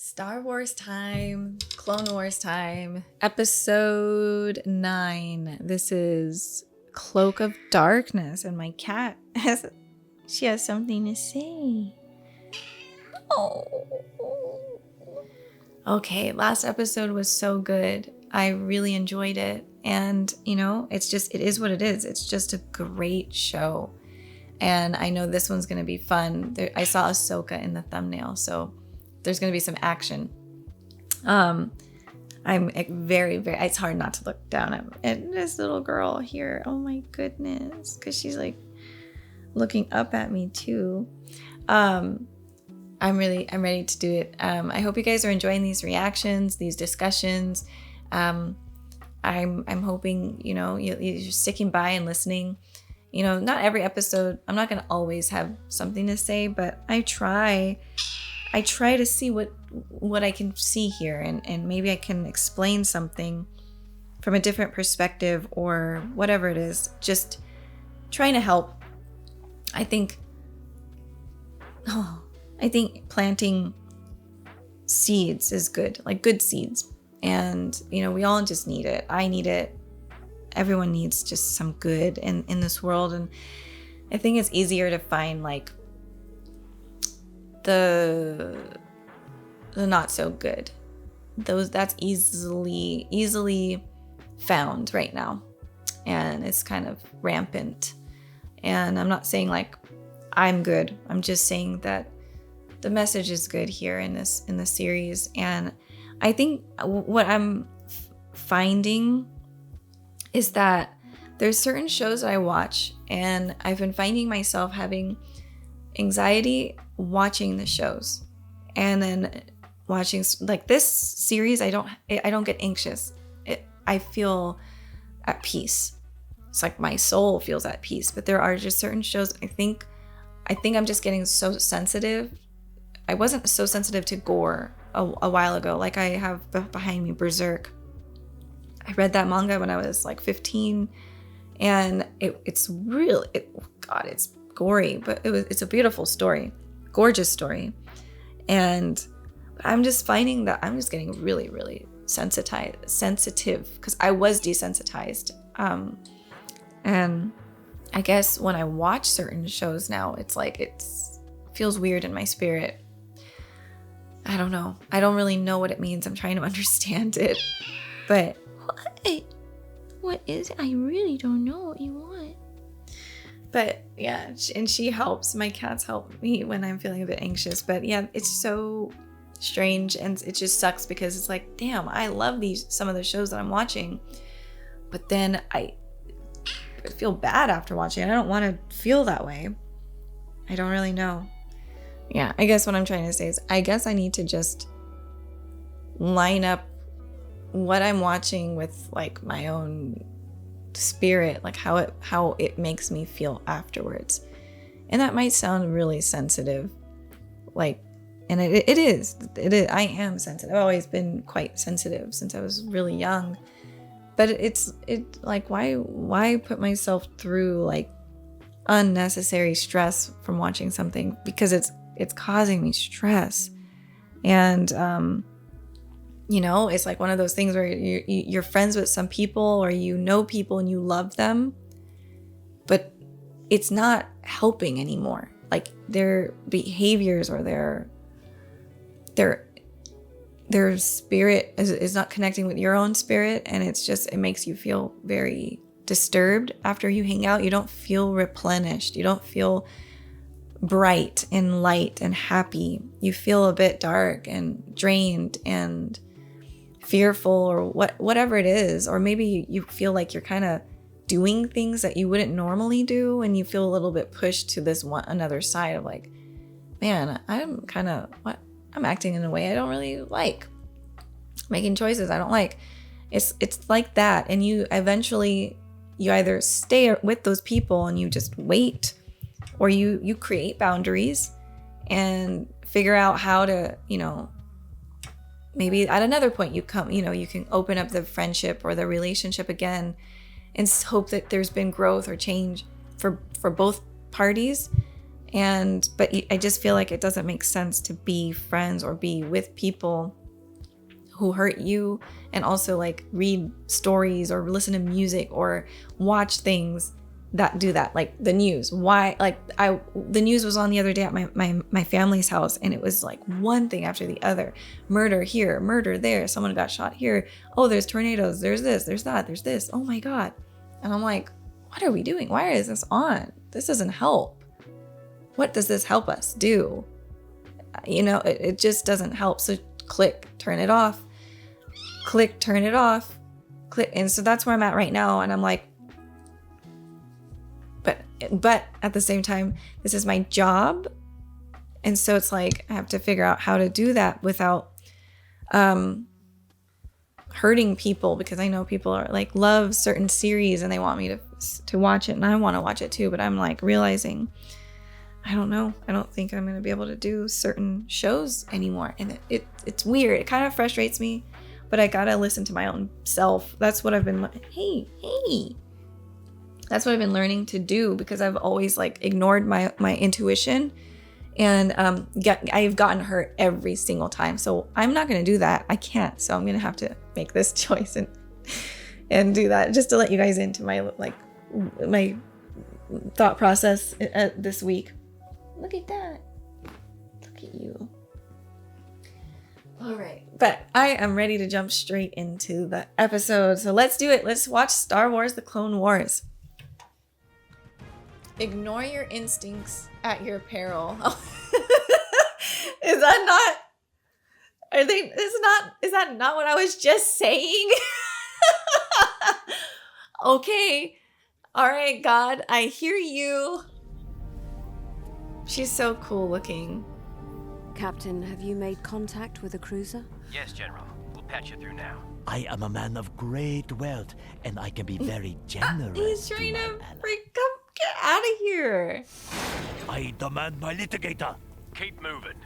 Star Wars time, Clone Wars time, episode 9. This is Cloak of Darkness, and my cat she has something to say. Oh. Okay, last episode was so good. I really enjoyed it. And, it is what it is. It's just a great show. And I know this one's going to be fun. I saw Ashoka in the thumbnail, so there's going to be some action. I'm very, it's hard not to look down at this little girl here. Oh my goodness. Because she's like looking up at me too. I'm ready to do it. I hope you guys are enjoying these reactions, these discussions. I'm hoping, you're sticking by and listening. Not every episode, I'm not going to always have something to say, but I try to see what I can see here, and maybe I can explain something from a different perspective or whatever it is. Just trying to help. I think planting seeds is good, like good seeds. And, we all just need it. I need it. Everyone needs just some good in this world. And I think it's easier to find like the not so good. That's easily found right now. And it's kind of rampant. And I'm not saying like I'm good. I'm just saying that the message is good here in the series. And I think what I'm finding is that there's certain shows I watch, and I've been finding myself having anxiety watching the shows, and then watching like this series. I don't get anxious. I feel at peace. It's like my soul feels at peace. But there are just certain shows. I think I'm just getting so sensitive. I wasn't so sensitive to gore a while ago. Like I have behind me Berserk. I read that manga when I was like 15, and it's gory, but it's a beautiful story, gorgeous story. And I'm just finding that I'm just getting really, really sensitive because I was desensitized. And I guess when I watch certain shows now, it's like it feels weird in my spirit. I don't know. I don't really know what it means. I'm trying to understand it, but what is it? I really don't know what you want. But yeah, and she helps. My cats help me when I'm feeling a bit anxious. But yeah, it's so strange, and it just sucks because it's like, damn, I love some of the shows that I'm watching, but then I feel bad after watching. I don't want to feel that way. I don't really know. Yeah, I guess what I'm trying to say is I guess I need to just line up what I'm watching with like my own spirit, like how it makes me feel afterwards. And that might sound really sensitive, like, and it is. I am sensitive. I've always been quite sensitive since I was really young. But it's like, why put myself through like unnecessary stress from watching something, because it's causing me stress. And it's like one of those things where you're friends with some people, or people and you love them, but it's not helping anymore. Like their behaviors or their spirit is not connecting with your own spirit, and it makes you feel very disturbed after you hang out. You don't feel replenished. You don't feel bright and light and happy. You feel a bit dark and drained and fearful, or whatever it is. Or maybe you feel like you're kind of doing things that you wouldn't normally do, and you feel a little bit pushed to this another side of like, man, I'm acting in a way I don't really like, making choices I don't like. It's like that, and you either stay with those people and you just wait, or you create boundaries and figure out how to, maybe at another point you can open up the friendship or the relationship again and hope that there's been growth or change for both parties. But I just feel like it doesn't make sense to be friends or be with people who hurt you, and also like read stories or listen to music or watch things that do that, like the news. Why? Like the news was on the other day at my family's house, and it was like one thing after the other. Murder here, murder there, someone got shot here. Oh, there's tornadoes, there's this, there's that, there's this. Oh my God. And I'm like, what are we doing? Why is this on? This doesn't help. What does this help us do? You know, it just doesn't help. So click, turn it off. Click, turn it off. Click. And so that's where I'm at right now. And I'm like, but at the same time, this is my job. And so it's like, I have to figure out how to do that without hurting people, because I know people are like, love certain series and they want me to watch it, and I want to watch it too. But I'm like realizing, I don't know. I don't think I'm going to be able to do certain shows anymore. And it's weird. It kind of frustrates me, but I got to listen to my own self. That's what I've been, hey. That's what I've been learning to do, because I've always like ignored my intuition, and I've gotten hurt every single time. So I'm not going to do that. I can't. So I'm going to have to make this choice and do that, just to let you guys into my thought process this week. Look at that. Look at you. All right. But I am ready to jump straight into the episode. So let's do it. Let's watch Star Wars: The Clone Wars. Ignore your instincts at your peril. Is that not? Is that not what I was just saying? Okay. All right, God, I hear you. She's so cool looking. Captain, have you made contact with a cruiser? Yes, General. We'll patch you through now. I am a man of great wealth, and I can be very generous. He's trying to get out of here. I demand my litigator. Keep moving.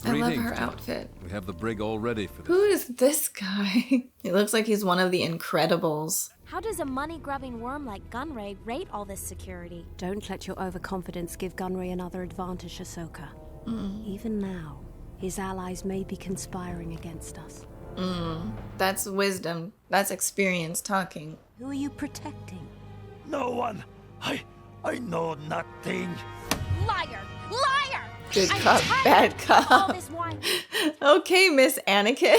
I love her outfit. We have the brig all ready for this. Who is this guy? He looks like he's one of the Incredibles. How does a money-grubbing worm like Gunray rate all this security? Don't let your overconfidence give Gunray another advantage, Ashoka. Even now, his allies may be conspiring against us. That's wisdom. That's experience talking. Who are you protecting? No one. I know nothing. Liar! Liar! Good I'm cop, tired bad of all cop. this wine. Okay, Miss Anakin.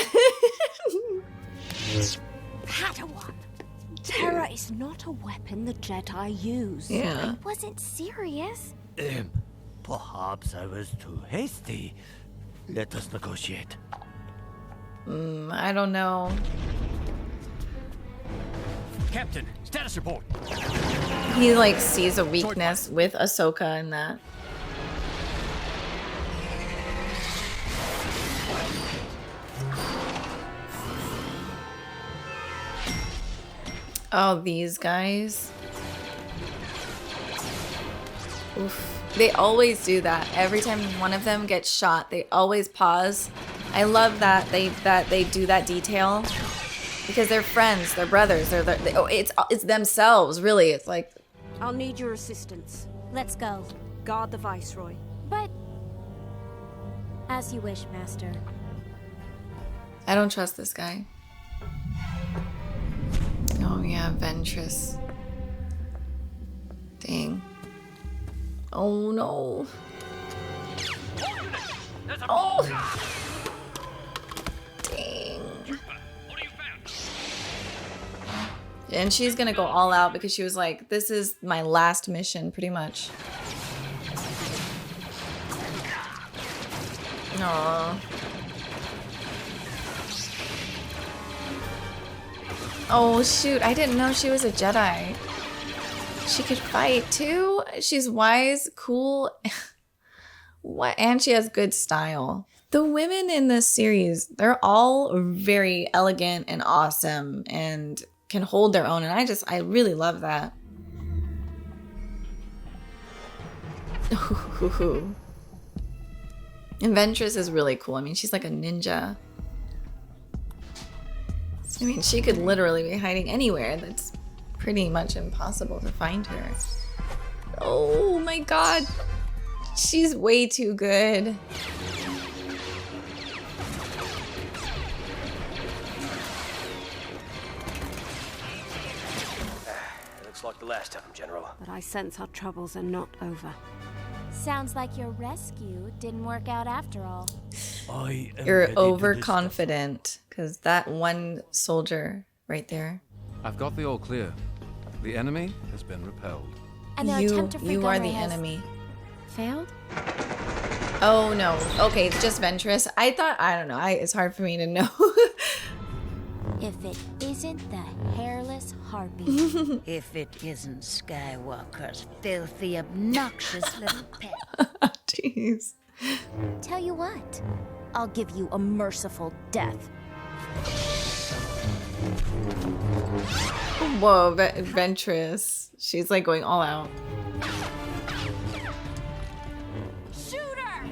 Padawan! Terror is not a weapon the Jedi use. Yeah. I wasn't serious. Perhaps I was too hasty. Let us negotiate. I don't know. Captain, status report. He like sees a weakness with Ahsoka in that. Oh, these guys. Oof. They always do that. Every time one of them gets shot, they always pause. I love that they do that detail, because they're friends, they're brothers, it's themselves, really. It's like, I'll need your assistance. Let's go. Guard the Viceroy. But as you wish, Master. I don't trust this guy. Oh yeah, Ventress. Dang. Oh no. Oh. Dang. What do you found? And she's gonna go all out, because she was like, this is my last mission, pretty much. Aww. Oh shoot, I didn't know she was a Jedi. She could fight too. She's wise, cool. What? And she has good style. The women in this series, they're all very elegant and awesome and can hold their own. And I really love that. And Ventress is really cool. I mean, she's like a ninja. I mean, she could literally be hiding anywhere. That's pretty much impossible to find her. Oh my god. She's way too good. Looks like the last of them, General. But I sense our troubles are not over. Sounds like your rescue didn't work out after all. I am You're ready to overconfident because that one soldier right there. I've got the all clear. The enemy has been repelled. And their attempt to free You are Gunray the has enemy. failed? Oh no. Okay, it's just Ventress. I don't know. It's hard for me to know. If it isn't the hairless harpy. If it isn't Skywalker's filthy, obnoxious little pet. Jeez. Tell you what, I'll give you a merciful death. Whoa, Ventress. She's like going all out. Shoot her!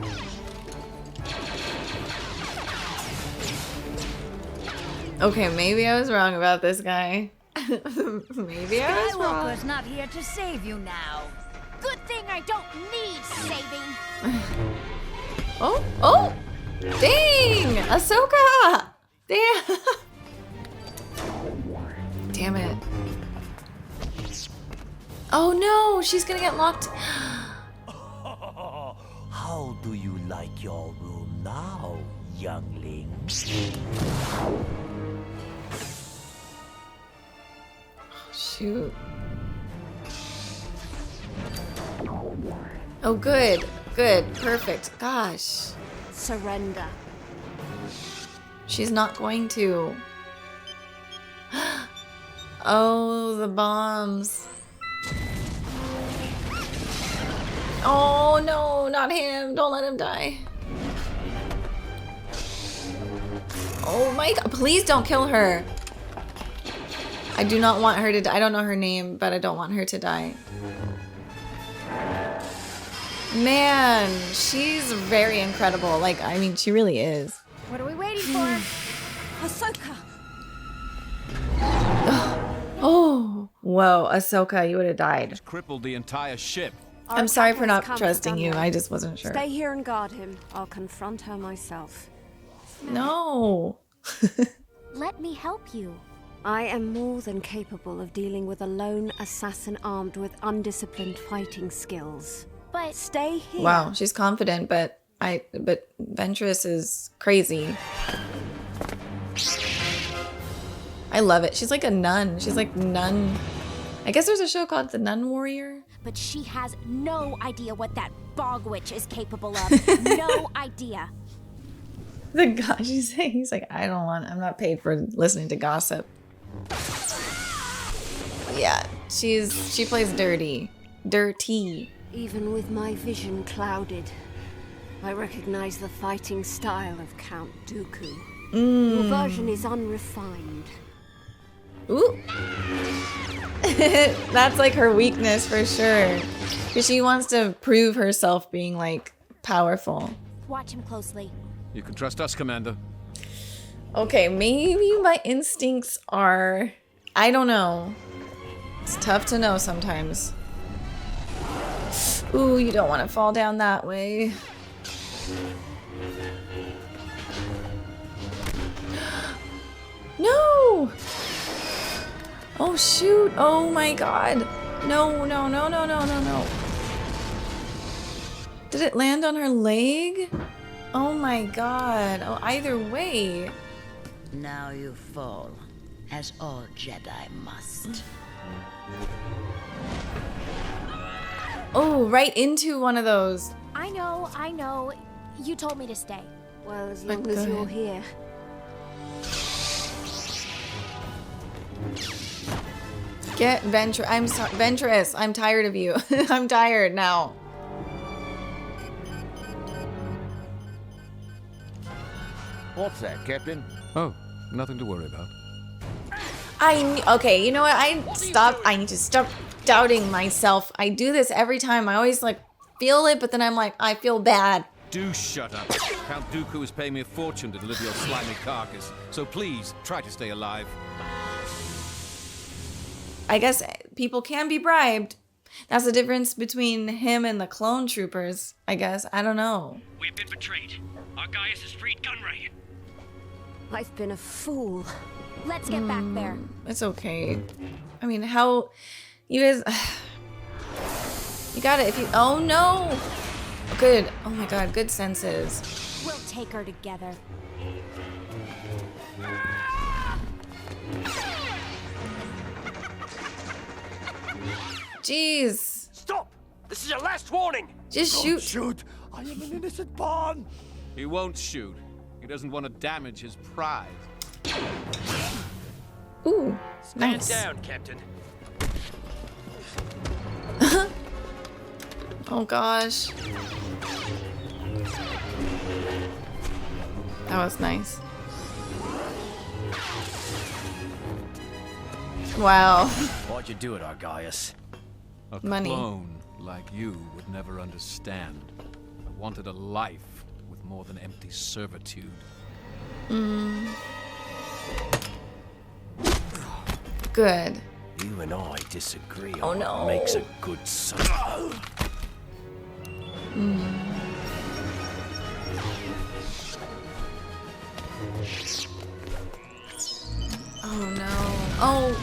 Okay, maybe I was wrong about this guy. Maybe I was wrong. Skywalker's not here to save you now. Good thing I don't need saving. Oh! Dang! Ahsoka! Damn! Damn it. Oh no! She's gonna get locked. How do you like your room now, youngling? Shoot. Oh, good. Good. Perfect. Gosh. Surrender. She's not going to. Oh, the bombs. Oh, no, not him. Don't let him die. Oh my god. Please don't kill her. I do not want her to die. I don't know her name, but I don't want her to die. Man, she's very incredible. Like, I mean, she really is. What are we waiting for? Ahsoka! Oh, whoa, Ahsoka, you would have died. Crippled the entire ship. Our I'm sorry for attacker has not come trusting you. Gunray. I just wasn't sure. Stay here and guard him. I'll confront her myself. No. Let me help you. I am more than capable of dealing with a lone assassin armed with undisciplined fighting skills. But Stay here. Wow, she's confident, but Ventress is crazy. I love it. She's like a nun. She's like nun. I guess there's a show called The Nun Warrior. but she has no idea what that bog witch is capable of. No idea. The guy, he's like, I'm not paid for listening to gossip. Yeah, she plays dirty. Dirty. Even with my vision clouded, I recognize the fighting style of Count Dooku. Your version is unrefined. Ooh. That's like her weakness for sure. Because she wants to prove herself being like powerful. Watch him closely. You can trust us, Commander. Okay, maybe my instincts are... I don't know. It's tough to know sometimes. Ooh, you don't want to fall down that way. No! Oh, shoot. Oh, my God. No, no, no, no, no, no, no. Did it land on her leg? Oh, my God. Oh, either way. Now you fall, as all Jedi must. Oh, right into one of those. I know. You told me to stay. Well, as long But as go you're ahead. here. Get Ventress. I'm sorry, Ventress. I'm tired of you. I'm tired now. What's that, Captain? Oh, nothing to worry about. Okay, you know what? I need to stop doubting myself. I do this every time. I always like feel it, but then I'm like, I feel bad. Do shut up. Count Dooku is paying me a fortune to deliver your slimy carcass, so please try to stay alive. I guess people can be bribed. That's the difference between him and the clone troopers, I guess. I don't know. We've been betrayed. Our Gaius has freed Gunray. I've been a fool. Let's get back there. It's okay. I mean, how... You guys... You got it. If you... Oh, no! Good. Oh, my God. Good senses. We'll take her together. Jeez. Stop! This is your last warning! Just Don't shoot. shoot! I am an innocent pawn! He won't shoot. He doesn't want to damage his prize. Ooh, Stand nice. down, Captain. Oh, gosh. That was nice. Wow. Why'd you do it, our Gaius? A Money. clone like you would never understand. I wanted a life with more than empty servitude. Good. You and I disagree Oh, on no. what makes a good son. Oh, no. Oh.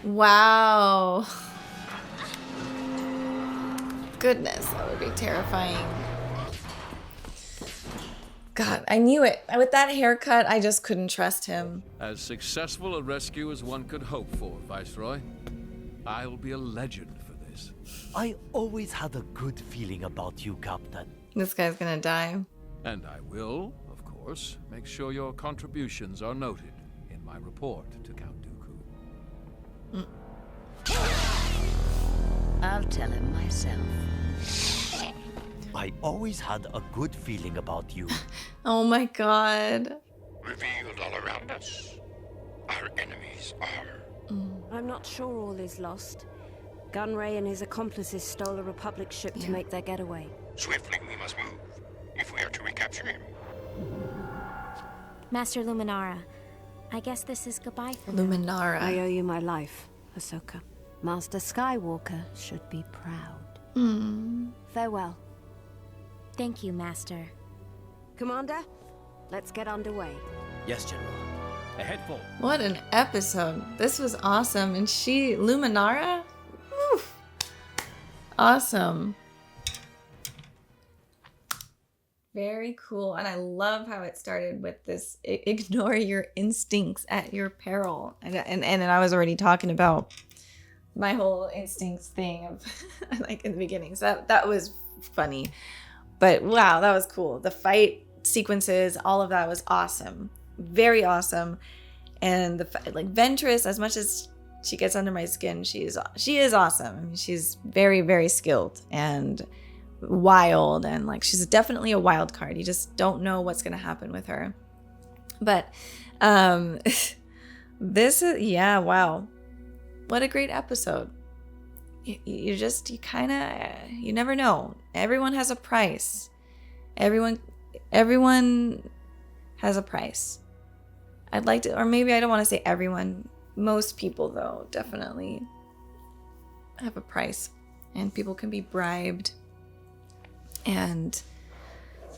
Wow. Goodness, that would be terrifying. God, I knew it. With that haircut, I just couldn't trust him. As successful a rescue as one could hope for, Viceroy. I'll be a legend for this. I always had a good feeling about you, Captain. This guy's gonna die. And I will, of course, make sure your contributions are noted in my report to Count Dooku. I'll tell him myself. I always had a good feeling about you. Oh my god. Revealed all around us. Our enemies are. I'm not sure all is lost. Gunray and his accomplices stole a Republic ship to make their getaway. Swiftly we must move, if we are to recapture him. Master Luminara, I guess this is goodbye for now. I Luminara. owe you my life, Ashoka. Master Skywalker should be proud. Farewell. Thank you, Master. Commander, let's get underway. Yes, General. Ahead full. What an episode. This was awesome. And she, Luminara? Woo. Awesome. Very cool. And I love how it started with this ignore your instincts at your peril. And I was already talking about my whole instincts thing of like in the beginning. So that was funny. But wow, that was cool. The fight sequences, all of that was awesome. Very awesome. And like Ventress, as much as she gets under my skin, she is awesome. I mean, she's very, very skilled and wild, and like she's definitely a wild card. You just don't know what's gonna happen with her. But this is, yeah, wow. What a great episode. You never know. Everyone has a price. Everyone has a price. I'd like to, or maybe I don't want to say everyone. Most people, though, definitely have a price. And people can be bribed. And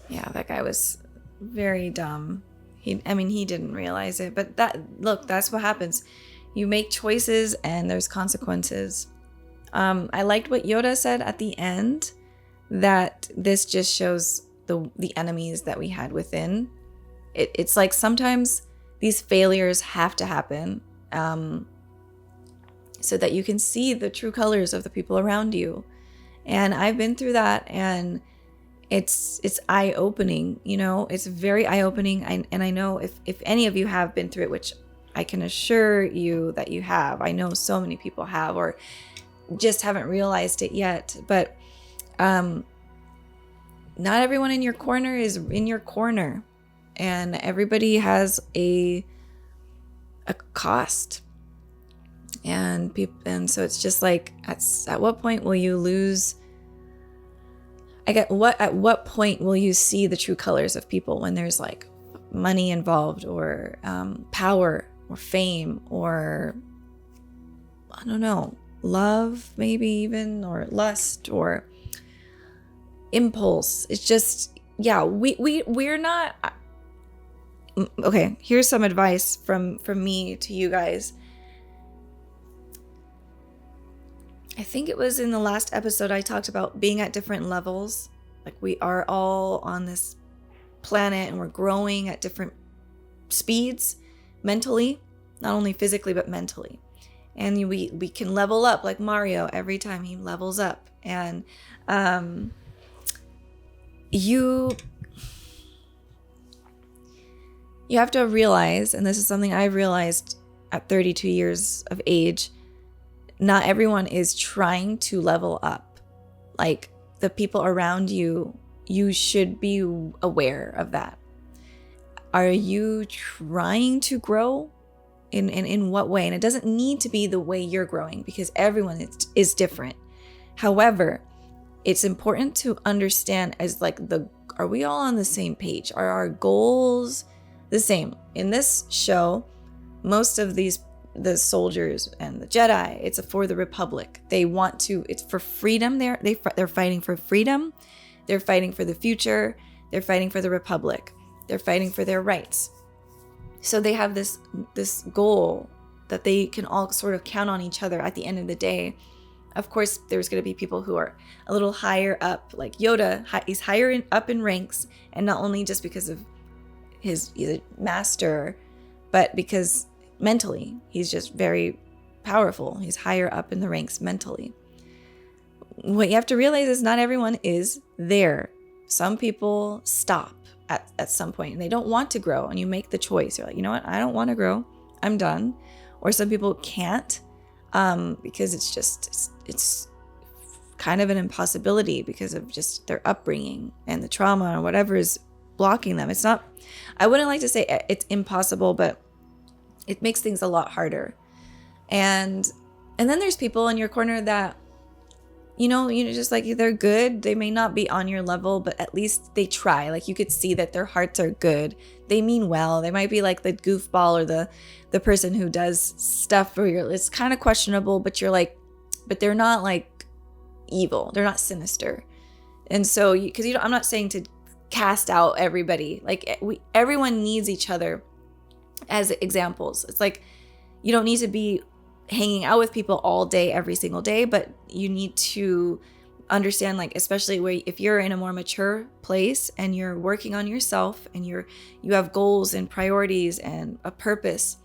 yeah, that guy was very dumb. He didn't realize it. But that's what happens. You make choices and there's consequences. I liked what Yoda said at the end, that this just shows the enemies that we had within. It's like sometimes these failures have to happen so that you can see the true colors of the people around you. And I've been through that, and it's eye-opening, it's very eye-opening. And I know if any of you have been through it, which I can assure you that you have. I know so many people have, or just haven't realized it yet. But not everyone in your corner is in your corner, and everybody has a cost. And so it's just like, at what point will you lose? At what point will you see the true colors of people, when there's like money involved, or power, or fame, or I don't know, love maybe even, or lust, or impulse. It's just, yeah, we're not. Okay, here's some advice from me to you guys. I think it was in the last episode I talked about being at different levels. Like, we are all on this planet and we're growing at different speeds mentally, not only physically but mentally. And we can level up like Mario every time he levels up. And you have to realize, and this is something I realized at 32 years of age, not everyone is trying to level up. Like, the people around you, you should be aware of that. Are you trying to grow? In what way? And it doesn't need to be the way you're growing, because everyone is different. However, it's important to understand as like are we all on the same page? Are our goals the same? In this show, most of the soldiers and the Jedi, it's for the Republic. They want to, it's for freedom. They're fighting for freedom. They're fighting for the future. They're fighting for the Republic. They're fighting for their rights. So they have this goal that they can all sort of count on each other at the end of the day. Of course, there's going to be people who are a little higher up, like Yoda. He's higher up in ranks, and not only just because of he's a master, but because mentally he's just very powerful. He's higher up in the ranks mentally. What you have to realize is not everyone is there. Some people stop at some point and they don't want to grow, and you make the choice. You're like, you know what? I don't want to grow. I'm done. Or some people can't because it's kind of an impossibility because of just their upbringing and the trauma or whatever is blocking them. It's not, I wouldn't like to say it's impossible, but it makes things a lot harder. And then there's people in your corner that, you know, just like they're good. They may not be on your level, but at least they try. Like, you could see that their hearts are good. They mean well. They might be like the goofball or the person who does stuff where it's kind of questionable, but you're like, but they're not like evil. They're not sinister. And so, because I'm not saying to cast out everybody. Like, everyone needs each other as examples. It's like, you don't need to be hanging out with people all day, every single day, but you need to understand, like, especially if you're in a more mature place and you're working on yourself and you have goals and priorities and a purpose.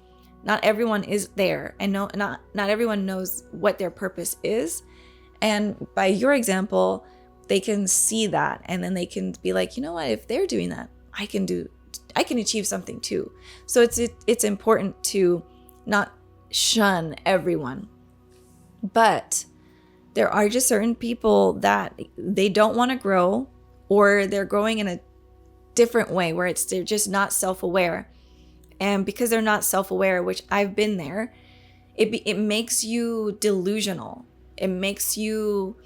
Not everyone is there, and not everyone knows what their purpose is. And by your example, they can see that, and then they can be like, you know what, if they're doing that, I can achieve something too. So it's important to not shun everyone. But there are just certain people that they don't want to grow, or they're growing in a different way where they're just not self-aware. And because they're not self-aware, which I've been there, it makes you delusional. It makes you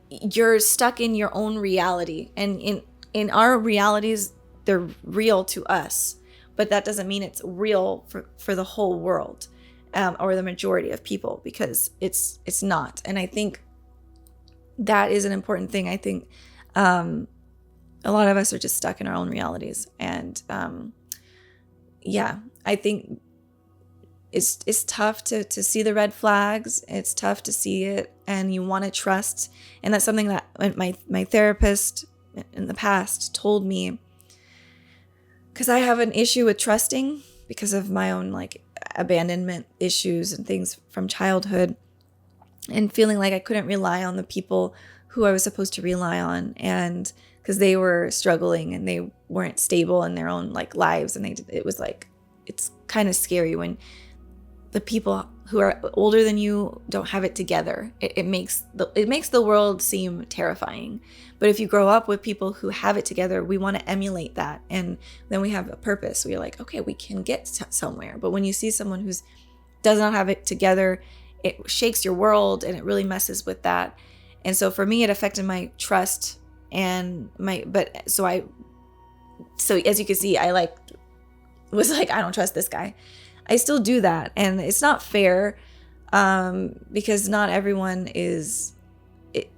you're stuck in your own reality. And in our realities, they're real to us, but that doesn't mean it's real for the whole world, or the majority of people, because it's not. And I think that is an important thing. I think a lot of us are just stuck in our own realities. And I think it's tough to see the red flags. It's tough to see it, and you want to trust. And that's something that my therapist in the past told me, because I have an issue with trusting because of my own like abandonment issues and things from childhood, and feeling like I couldn't rely on the people who I was supposed to rely on, and because they were struggling and they weren't stable in their own like lives, and it was like, it's kind of scary when the people who are older than you don't have it together. It makes the world seem terrifying. But if you grow up with people who have it together, we want to emulate that, and then we have a purpose. We're like, okay, we can get somewhere. But when you see someone who does not have it together, it shakes your world, and it really messes with that. And so for me, it affected my trust and so as you can see, I was like, I don't trust this guy. I still do that, and it's not fair, because not everyone is.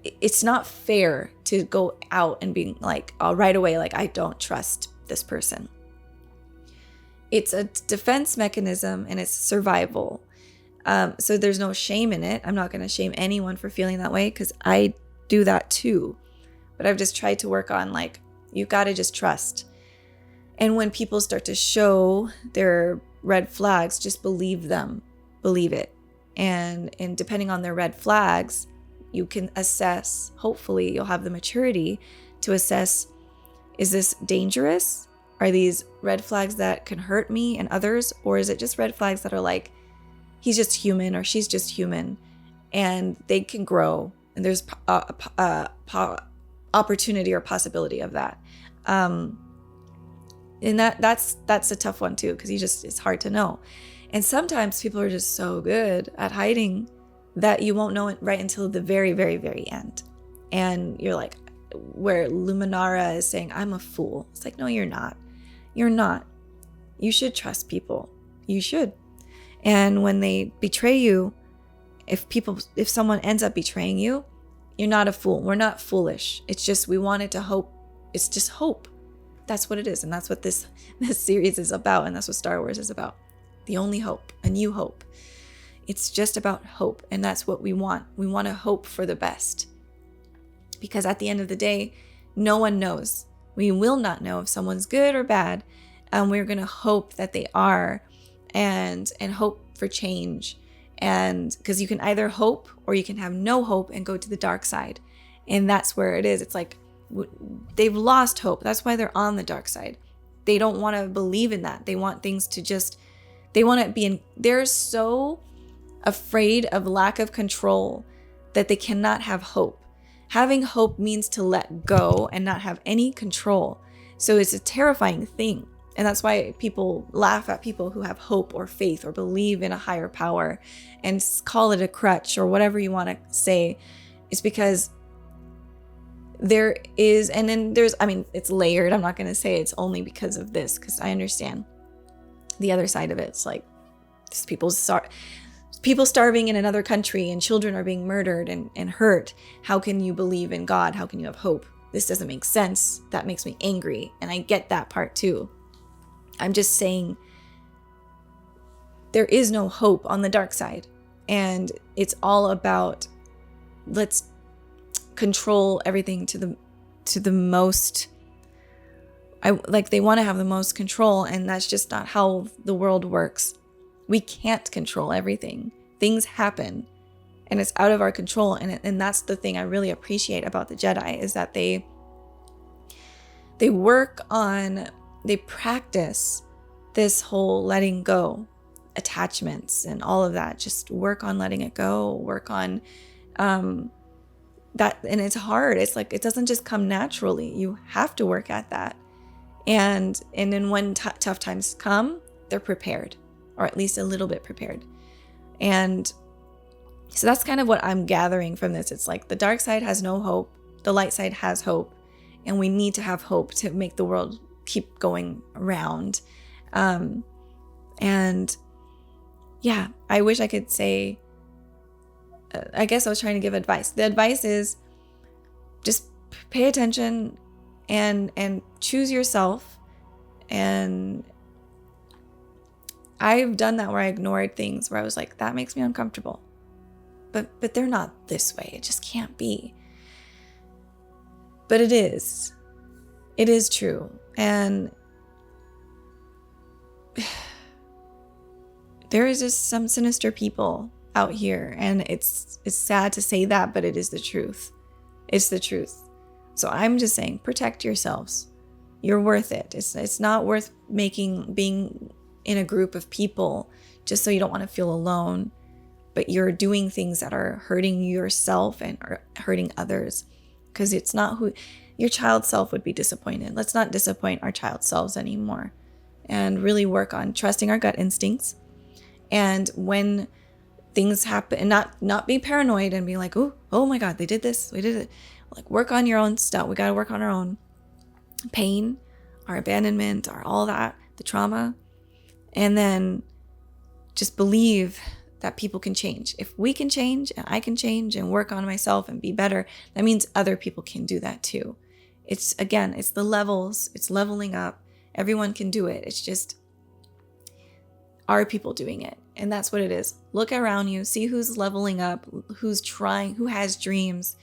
It's not fair to go out and be like, right away, like, I don't trust this person. It's a defense mechanism and it's survival. So there's no shame in it. I'm not going to shame anyone for feeling that way, because I do that too. But I've just tried to work on, like, you got to just trust. And when people start to show their red flags, just believe them, believe it. And depending on their red flags, you can assess, hopefully you'll have the maturity to assess, is this dangerous? Are these red flags that can hurt me and others? Or is it just red flags that are like, he's just human or she's just human and they can grow and there's opportunity or possibility of that. And that's a tough one too, because it's hard to know. And sometimes people are just so good at hiding that you won't know it right until the very, very, very end. And you're like, where Luminara is saying, I'm a fool. It's like, no, you're not. You're not. You should trust people. You should. And when they betray you, if someone ends up betraying you, you're not a fool. We're not foolish. It's just, we wanted to hope. It's just hope. That's what it is. And that's what this series is about. And that's what Star Wars is about. The only hope, a new hope. It's just about hope, and that's what we want. We want to hope for the best. Because at the end of the day, no one knows. We will not know if someone's good or bad. And we're going to hope that they are, and hope for change. And because you can either hope or you can have no hope and go to the dark side. And that's where it is. It's like they've lost hope. That's why they're on the dark side. They don't want to believe in that. They want things to just, they want to be in, they're so afraid of lack of control that they cannot have hope. Having hope means to let go and not have any control. So it's a terrifying thing. And that's why people laugh at people who have hope or faith or believe in a higher power and call it a crutch or whatever you want to say. It's because there is, and then there's, I mean, it's layered. I'm not going to say it's only because of this, because I understand the other side of it. It's like people starving in another country and children are being murdered and hurt. How can you believe in God? How can you have hope? This doesn't make sense. That makes me angry. And I get that part too. I'm just saying there is no hope on the dark side. And it's all about, let's control everything to the most. They want to have the most control, and that's just not how the world works. We can't control everything. Things happen and it's out of our control. And that's the thing I really appreciate about the Jedi, is that they practice this whole letting go, attachments and all of that. Just work on letting it go, work on that. And it's hard. It's like, it doesn't just come naturally. You have to work at that. And then when tough times come, they're prepared, or at least a little bit prepared. And so that's kind of what I'm gathering from this. It's like the dark side has no hope. The light side has hope. And we need to have hope to make the world keep going around. And yeah, I wish I could say, I guess I was trying to give advice. The advice is just pay attention and choose yourself. And I've done that where I ignored things where I was like, that makes me uncomfortable. But they're not this way. It just can't be. But it is. It is true. And there is just some sinister people out here. And it's sad to say that, but it is the truth. It's the truth. So I'm just saying, protect yourselves. You're worth it. It's not worth being in a group of people just so you don't want to feel alone, but you're doing things that are hurting yourself and are hurting others, because it's not who your child self would be disappointed. Let's not disappoint our child selves anymore, and really work on trusting our gut instincts. And when things happen, and not be paranoid and be like, oh my God, they did this, we did it. Like, work on your own stuff. We got to work on our own pain, our abandonment, our all that, the trauma. And then just believe that people can change. If we can change and I can change and work on myself and be better, that means other people can do that too. It's the levels, it's leveling up. Everyone can do it. It's just, are people doing it? And that's what it is. Look around you, see who's leveling up, who's trying, who has dreams.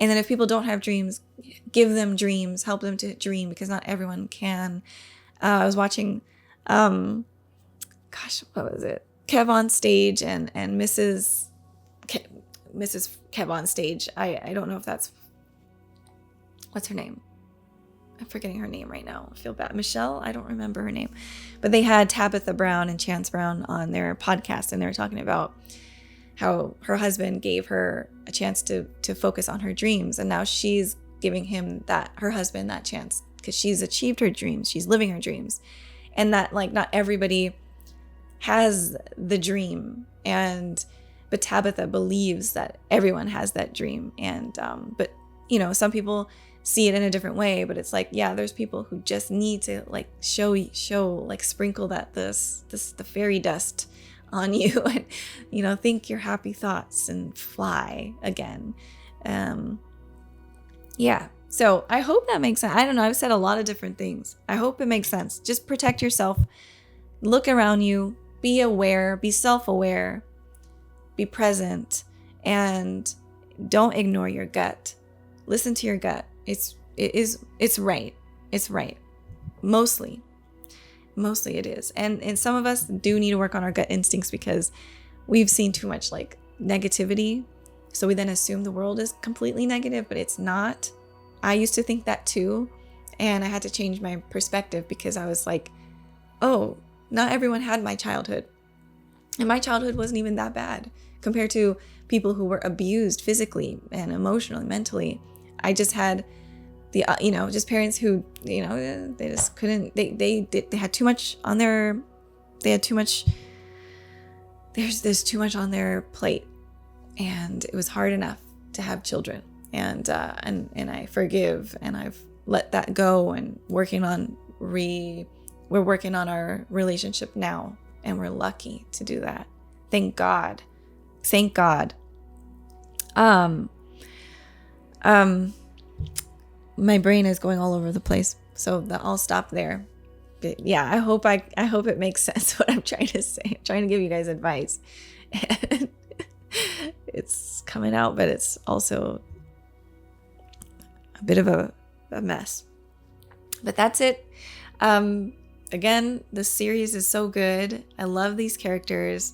And then if people don't have dreams, give them dreams, help them to dream, because not everyone can. I was watching, what was it? Kev on Stage and Mrs. Kev on Stage. I don't know if that's, what's her name? I'm forgetting her name right now. I feel bad. Michelle? I don't remember her name. But they had Tabitha Brown and Chance Brown on their podcast, and they were talking about how her husband gave her a chance to focus on her dreams. And now she's giving her husband that chance, because she's achieved her dreams. She's living her dreams. And that, like, not everybody has the dream. But Tabitha believes that everyone has that dream. And, but, you know, some people see it in a different way, but it's like, yeah, there's people who just need to like show, like sprinkle the fairy dust on you and, you know, think your happy thoughts and fly again. Yeah. So I hope that makes sense. I don't know. I've said a lot of different things. I hope it makes sense. Just protect yourself. Look around you. Be aware. Be self-aware. Be present. And don't ignore your gut. Listen to your gut. It's right. It's right. Mostly it is. And some of us do need to work on our gut instincts, because we've seen too much like negativity. So we then assume the world is completely negative, but it's not. I used to think that too. And I had to change my perspective, because I was like, oh, not everyone had my childhood. And my childhood wasn't even that bad compared to people who were abused physically and emotionally, mentally. I just had just parents who, they just couldn't, they had too much on their, there's too much on their plate, and it was hard enough to have children. And I forgive, and I've let that go, and we're working on our relationship now, and we're lucky to do that. Thank God. My brain is going all over the place, so I'll stop there. But yeah, I hope it makes sense what I'm trying to say. I'm trying to give you guys advice. And it's coming out, but it's also a bit of a mess. But that's it. Again, the series is so good. I love these characters.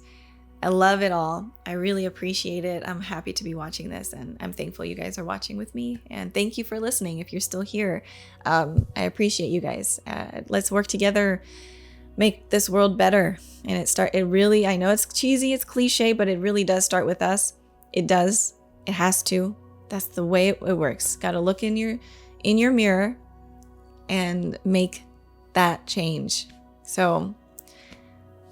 I love it all. I really appreciate it. I'm happy to be watching this, and I'm thankful you guys are watching with me. And thank you for listening if you're still here. I appreciate you guys. Let's work together, make this world better. And I know it's cheesy, it's cliche, but it really does start with us. It does. It has to. That's the way it works. Got to look in your mirror and make that change. So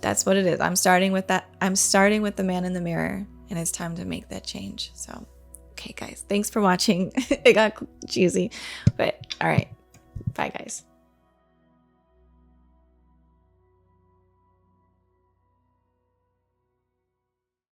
that's what it is. I'm starting with that. I'm starting with the man in the mirror, and it's time to make that change. So, okay, guys, thanks for watching. It got cheesy, but all right. Bye, guys.